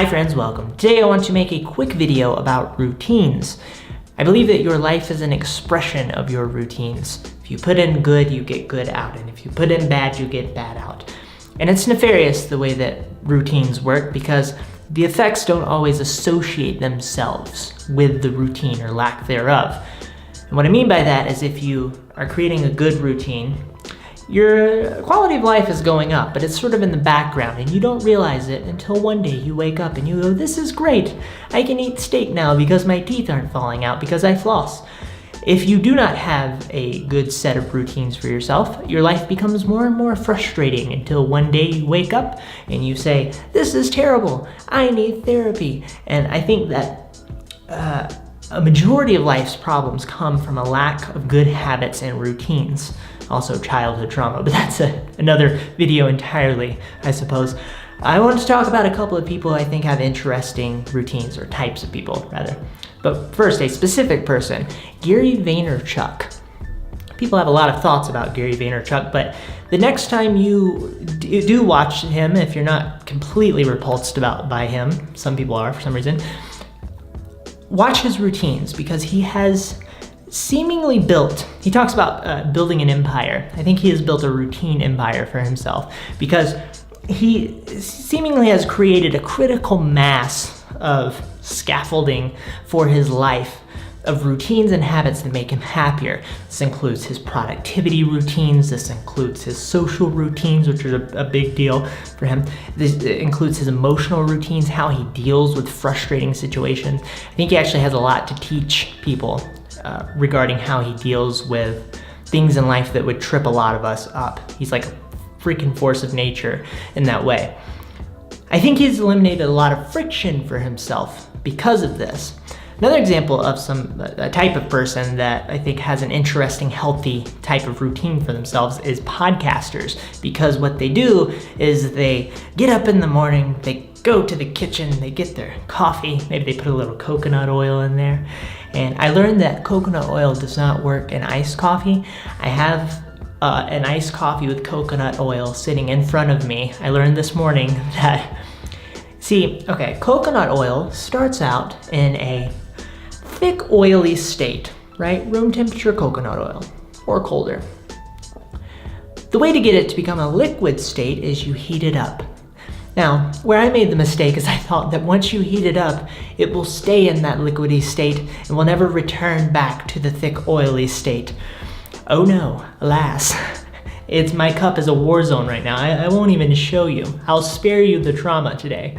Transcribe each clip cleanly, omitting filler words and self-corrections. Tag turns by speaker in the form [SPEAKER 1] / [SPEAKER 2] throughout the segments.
[SPEAKER 1] Hi friends, welcome. Today I want to make a quick video about routines. I believe that your life is an expression of your routines. If you put in good, you get good out, and if you put in bad, you get bad out. And it's nefarious the way that routines work because the effects don't always associate themselves with the routine or lack thereof. And what I mean by that is if you are creating a good routine, your quality of life is going up, but it's sort of in the background and you don't realize it until one day you wake up and you go, this is great. I can eat steak now because my teeth aren't falling out because I floss. If you do not have a good set of routines for yourself, your life becomes more and more frustrating until one day you wake up and you say, this is terrible, I need therapy. And I think that a majority of life's problems come from a lack of good habits and routines. Also childhood trauma, but that's another video entirely, I suppose. I want to talk about a couple of people I think have interesting routines, or types of people, rather. But first, a specific person, Gary Vaynerchuk. People have a lot of thoughts about Gary Vaynerchuk, but the next time you do watch him, if you're not completely repulsed by him, some people are for some reason, watch his routines because he has seemingly built, he talks about building an empire. I think he has built a routine empire for himself because he seemingly has created a critical mass of scaffolding for his life of routines and habits that make him happier. This includes his productivity routines, this includes his social routines, which are a big deal for him. This includes his emotional routines, how he deals with frustrating situations. I think he actually has a lot to teach people regarding how he deals with things in life that would trip a lot of us up. He's like a freaking force of nature in that way. I think he's eliminated a lot of friction for himself because of this. Another example of a type of person that I think has an interesting, healthy type of routine for themselves is podcasters, because what they do is they get up in the morning, they go to the kitchen, they get their coffee, maybe they put a little coconut oil in there. And I learned that coconut oil does not work in iced coffee. I have an iced coffee with coconut oil sitting in front of me. I learned this morning that, coconut oil starts out in a thick, oily state, right? Room temperature coconut oil, or colder. The way to get it to become a liquid state is you heat it up. Now, where I made the mistake is I thought that once you heat it up, it will stay in that liquidy state and will never return back to the thick, oily state. Oh no, alas. My cup is a war zone right now. I won't even show you. I'll spare you the trauma today.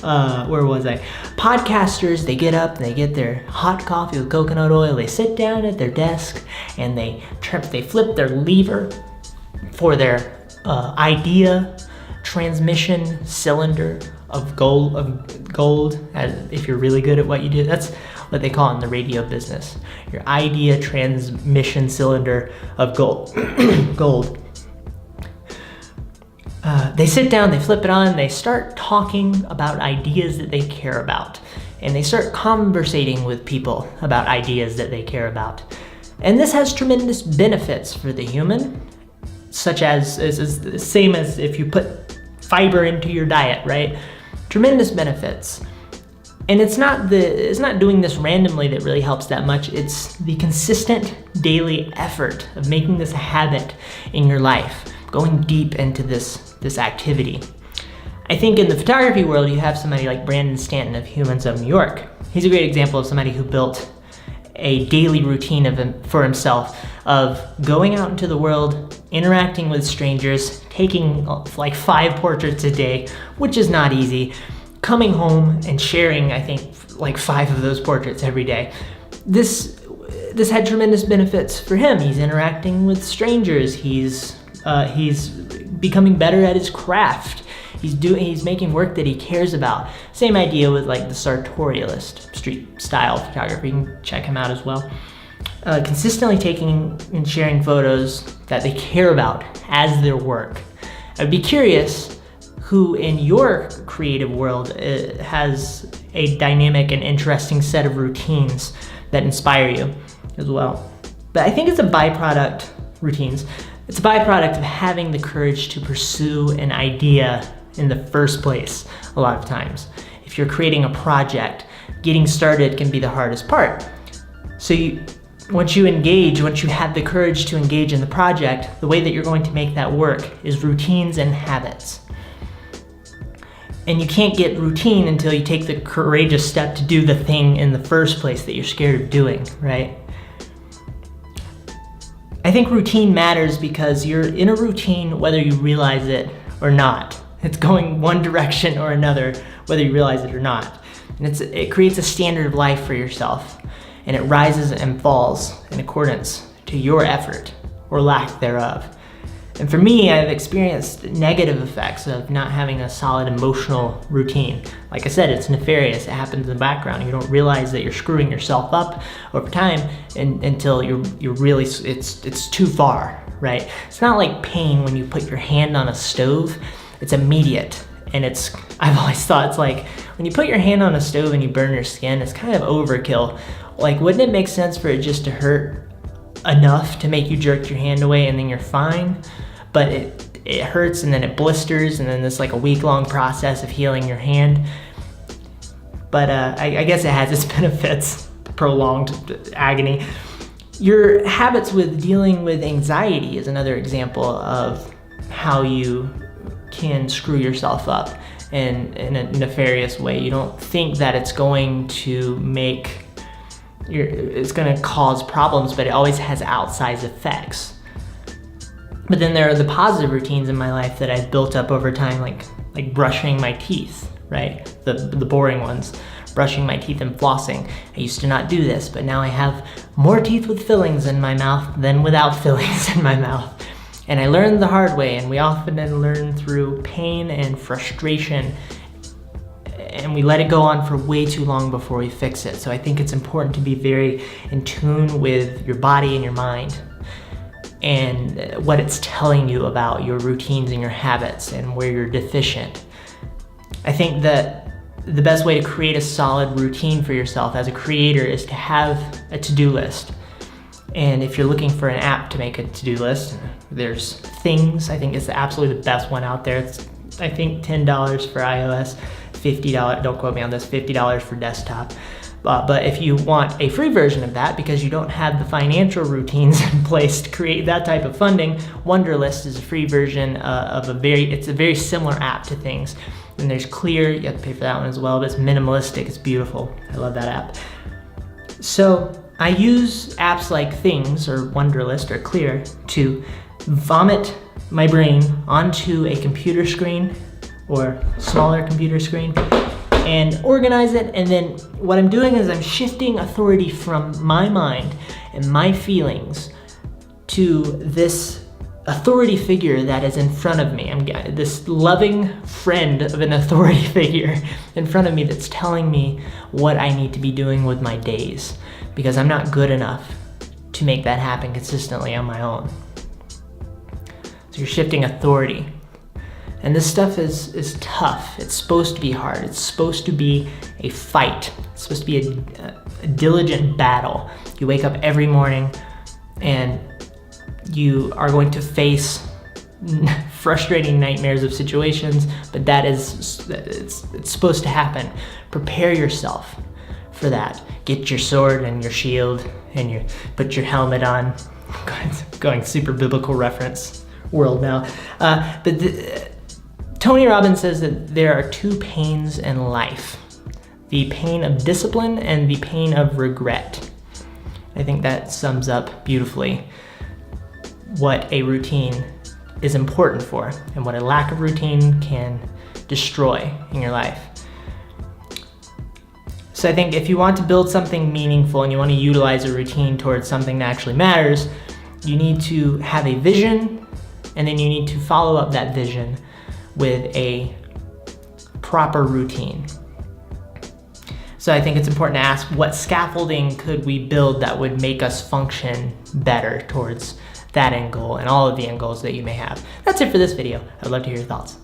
[SPEAKER 1] Where was I? Podcasters, they get up, they get their hot coffee with coconut oil, they sit down at their desk, and they flip their lever for their idea transmission cylinder of gold, if you're really good at what you do. That's what they call it in the radio business. Your idea transmission cylinder of gold. Gold. They sit down, they flip it on, they start talking about ideas that they care about. And they start conversating with people about ideas that they care about. And this has tremendous benefits for the human, such as is the same as if you put fiber into your diet, right? Tremendous benefits. And it's not doing this randomly that really helps that much. It's the consistent daily effort of making this a habit in your life, going deep into this activity. I think in the photography world, you have somebody like Brandon Stanton of Humans of New York. He's a great example of somebody who built a daily routine for himself of going out into the world, interacting with strangers, taking like 5 portraits a day, which is not easy, coming home and sharing, I think, like 5 of those portraits every day. This had tremendous benefits for him. He's interacting with strangers. He's becoming better at his craft. He's making work that he cares about. Same idea with like the sartorialist, street style photographer. You can check him out as well. Consistently taking and sharing photos that they care about as their work. I'd be curious who in your creative world has a dynamic and interesting set of routines that inspire you as well. But I think it's a byproduct, routines, it's a byproduct of having the courage to pursue an idea in the first place a lot of times. If you're creating a project, getting started can be the hardest part. So once you have the courage to engage in the project, the way that you're going to make that work is routines and habits. And you can't get routine until you take the courageous step to do the thing in the first place that you're scared of doing, right? I think routine matters because you're in a routine whether you realize it or not. It's going one direction or another, whether you realize it or not. And it creates a standard of life for yourself, and it rises and falls in accordance to your effort or lack thereof. And for me, I've experienced negative effects of not having a solid emotional routine. Like I said, it's nefarious. It happens in the background. You don't realize that you're screwing yourself up over time until you're really, it's too far, right? It's not like pain when you put your hand on a stove. It's immediate. And I've always thought it's like when you put your hand on a stove and you burn your skin, it's kind of overkill. Like, wouldn't it make sense for it just to hurt enough to make you jerk your hand away and then you're fine? But it hurts and then it blisters and then it's like a week-long process of healing your hand. But I guess it has its benefits, prolonged agony. Your habits with dealing with anxiety is another example of how you can screw yourself up in a nefarious way. You don't think that it's going to it's going to cause problems, but it always has outsized effects. But then there are the positive routines in my life that I've built up over time, like brushing my teeth, right? The boring ones, brushing my teeth and flossing. I used to not do this, but now I have more teeth with fillings in my mouth than without fillings in my mouth. And I learned the hard way, and we often learn through pain and frustration, and we let it go on for way too long before we fix it. So I think it's important to be very in tune with your body and your mind and what it's telling you about your routines and your habits and where you're deficient. I think that the best way to create a solid routine for yourself as a creator is to have a to-do list. And if you're looking for an app to make a to-do list, there's Things. I think it's absolutely the best one out there. It's, I think, $10 for iOS, $50, don't quote me on this, $50 for desktop. But if you want a free version of that because you don't have the financial routines in place to create that type of funding, Wunderlist is a free version of it's a very similar app to Things. And there's Clear, you have to pay for that one as well, but it's minimalistic, it's beautiful. I love that app. So I use apps like Things or Wunderlist or Clear to vomit my brain onto a computer screen or smaller computer screen and organize it. And then what I'm doing is I'm shifting authority from my mind and my feelings to this authority figure that is in front of me. I'm this loving friend of an authority figure in front of me that's telling me what I need to be doing with my days, because I'm not good enough to make that happen consistently on my own. So you're shifting authority. And this stuff is tough. It's supposed to be hard. It's supposed to be a fight. It's supposed to be a diligent battle. You wake up every morning and you are going to face frustrating nightmares of situations, but it's supposed to happen. Prepare yourself for that. Get your sword and your shield and put your helmet on. Going super biblical reference world now. Tony Robbins says that there are two pains in life: the pain of discipline and the pain of regret. I think that sums up beautifully what a routine is important for and what a lack of routine can destroy in your life. So I think if you want to build something meaningful and you want to utilize a routine towards something that actually matters, you need to have a vision, and then you need to follow up that vision with a proper routine. So I think it's important to ask, what scaffolding could we build that would make us function better towards that end goal and all of the end goals that you may have. That's it for this video. I'd love to hear your thoughts.